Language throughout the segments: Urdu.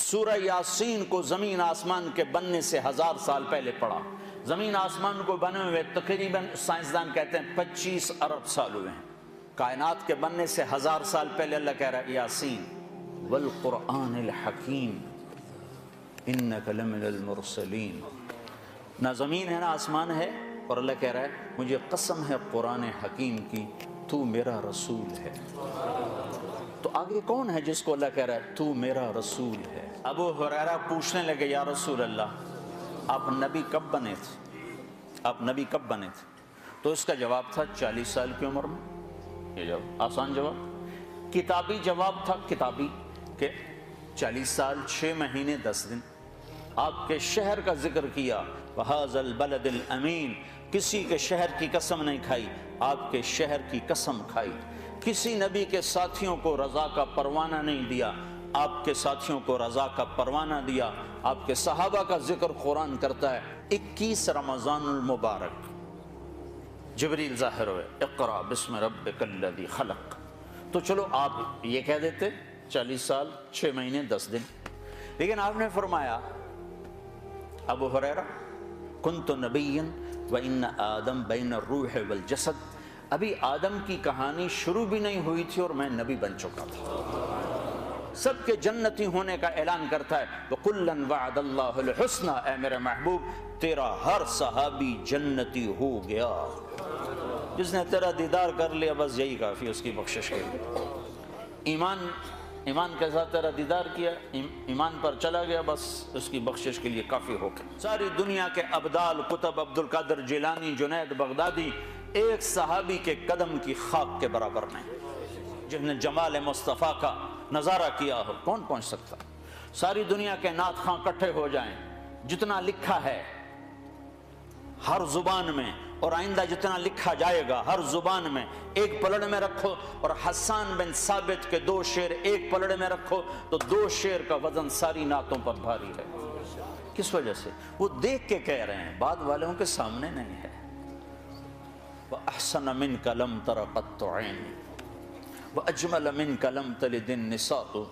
سورہ یاسین کو زمین آسمان کے بننے سے 1000 سال پہلے پڑھا. زمین آسمان کو بنے ہوئے تقریباً سائنسدان کہتے ہیں 25 ارب سال ہوئے ہیں. کائنات کے بننے سے 1000 سال پہلے اللہ کہہ رہا ہے یاسین والقرآن الحکیم انک لمن المرسلین. نہ زمین ہے نہ آسمان ہے اور اللہ کہہ رہا ہے مجھے قسم ہے قرآن حکیم کی تو میرا رسول ہے. تو آگے کون ہے جس کو اللہ کہہ رہا ہے تو میرا رسول ہے؟ ابو ہریرہ پوچھنے لگے یا رسول اللہ آپ نبی کب بنے تھے؟ آپ نبی کب بنے تھے؟ تو اس کا جواب تھا 40 سال کی عمر میں. یہ جواب آسان جواب، کتابی جواب تھا، کتابی کہ 40 سال 6 مہینے 10 دن. آپ کے شہر کا ذکر کیا وَهَذَا الْبَلَدِ الْأَمِينَ، کسی کے شہر کی قسم نہیں کھائی، آپ کے شہر کی قسم کھائی. کسی نبی کے ساتھیوں کو رضا کا پروانہ نہیں دیا، آپ کے ساتھیوں کو رضا کا پروانہ دیا. آپ کے صحابہ کا ذکر قرآن کرتا ہے. 21 رمضان المبارک جبریل ظاہر ہوئے اقرا بسم ربک الذی خلق. تو چلو آپ یہ کہہ دیتے 40 سال 6 مہینے 10 دن، لیکن آپ نے فرمایا ابو ہریرہ کنت نبیا وان آدم بین الروح والجسد، ابھی آدم کی کہانی شروع بھی نہیں ہوئی تھی اور میں نبی بن چکا تھا. سب کے جنتی ہونے کا اعلان کرتا ہے وَكُلًّا وَعَدَ اللَّهُ الْحُسْنَى، اے میرے محبوب تیرا ہر صحابی جنتی ہو گیا. جس نے تیرا دیدار کر لیا بس یہی کافی اس کی بخشش کے لیے. ایمان کے ساتھ تیرا دیدار کیا، ایمان پر چلا گیا، بس اس کی بخشش کے لیے کافی ہو گیا. ساری دنیا کے ابدال قطب عبد القادر جیلانی جنید بغدادی ایک صحابی کے قدم کی خاک کے برابر نہیں. جس نے جمال مصطفیٰ کا نظارہ کیا ہو کون پہنچ سکتا؟ ساری دنیا کے نعت خواں اکٹھے ہو جائیں، جتنا لکھا ہے ہر زبان میں اور آئندہ جتنا لکھا جائے گا ہر زبان میں، ایک پلڑ میں رکھو اور حسان بن ثابت کے 2 شعر ایک پلڑ میں رکھو تو 2 شعر کا وزن ساری نعتوں پر بھاری ہے. کس وجہ سے؟ وہ دیکھ کے کہہ رہے ہیں، بعد والوں کے سامنے نہیں ہے. وَأَحْسَنَ مِنْكَ لَمْ تَرَ قَطُّ عَيْنِي وَأَجْمَلَ مِنْكَ لَمْ تَلِدِ النِّسَاءُ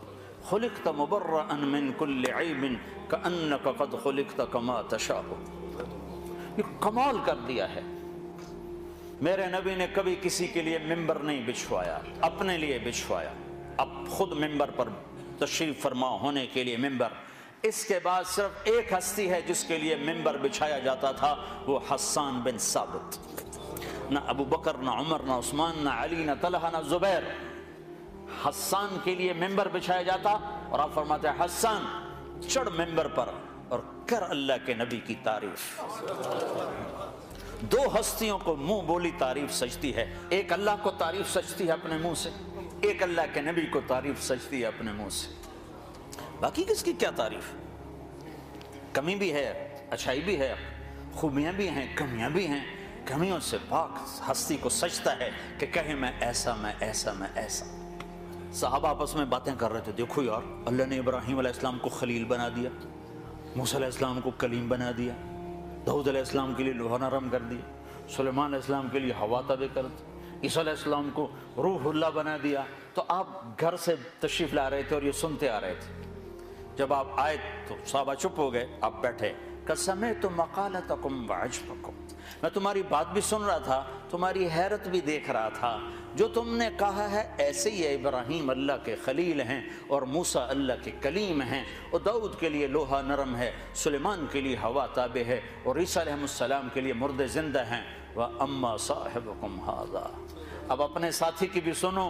خُلِقْتَ مُبَرَّأً مِنْ كُلِّ عَيْبٍ كَأَنَّكَ قَدْ خُلِقْتَ كَمَا تَشَاءُ. یہ کمال کر دیا ہے. میرے نبی نے کبھی کسی کے لیے ممبر نہیں بچھوایا، اپنے لیے بچھوایا. اب خود ممبر پر تشریف فرما ہونے کے لیے ممبر. اس کے بعد صرف ایک ہستی ہے جس کے لیے ممبر بچھایا جاتا تھا، وہ حسان بن ثابت. نہ ابو بکر نہ عمر نہ عثمان نہ علی نہ طلحہ نہ زبیر. حسان کے لیے ممبر بچھایا جاتا اور آپ فرماتے ہیں حسان چڑھ ممبر پر اور کر اللہ کے نبی کی تعریف. 2 ہستیوں کو منہ بولی تعریف سجتی ہے، ایک اللہ کو تعریف سجتی ہے اپنے منہ سے، ایک اللہ کے نبی کو تعریف سجتی ہے اپنے منہ سے. باقی کس کی کیا تعریف؟ کمی بھی ہے، اچھائی بھی ہے، خوبیاں بھی ہیں، کمیاں بھی ہیں. کمیوں سے پاک ہستی کو سجتا ہے کہ کہے میں ایسا میں ایسا میں ایسا. صحابہ آپس میں باتیں کر رہے تھے، دیکھو یار اللہ نے ابراہیم علیہ السلام کو خلیل بنا دیا، موسیٰ علیہ السلام کو کلیم بنا دیا، داؤد علیہ السلام کے لیے لوہا نرم کر دیا، سلیمان علیہ السلام کے لیے ہوا تابع کر دی، عیسیٰ علیہ السلام کو روح اللہ بنا دیا. تو آپ گھر سے تشریف لا رہے تھے اور یہ سنتے آ رہے تھے. جب آپ آئے تو صحابہ چپ ہو گئے، آپ بیٹھے. سَمِعْتُ مَقَالَتَكُمْ وَعَجْبَكُمْ، میں تمہاری بات بھی سن رہا تھا، تمہاری حیرت بھی دیکھ رہا تھا. جو تم نے کہا ہے ایسے ہی ہے، ابراہیم اللہ کے خلیل ہیں اور موسیٰ اللہ کے کلیم ہیں، اور داؤد کے لیے لوہا نرم ہے، سلیمان کے لیے ہوا تابع ہے، اور عیسیٰ علیہ السلام کے لیے مردے زندہ ہیں. وَأَمَّا صَاحِبُكُمْ هَذَا، اب اپنے ساتھی کی بھی سنو،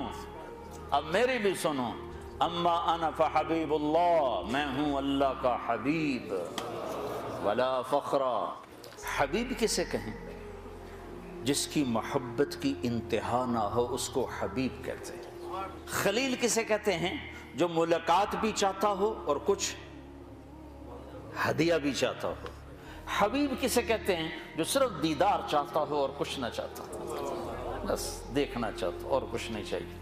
اب میری بھی سنو. اما انا فحبیب اللہ، میں ہوں اللہ کا حبیب. ولا فخرا، حبیب کسے کہیں؟ جس کی محبت کی انتہا نہ ہو اس کو حبیب کہتے ہیں. خلیل کسے کہتے ہیں؟ جو ملاقات بھی چاہتا ہو اور کچھ ہدیہ بھی چاہتا ہو. حبیب کسے کہتے ہیں؟ جو صرف دیدار چاہتا ہو اور کچھ نہ چاہتا، بس دیکھنا چاہتا اور کچھ نہیں چاہیے.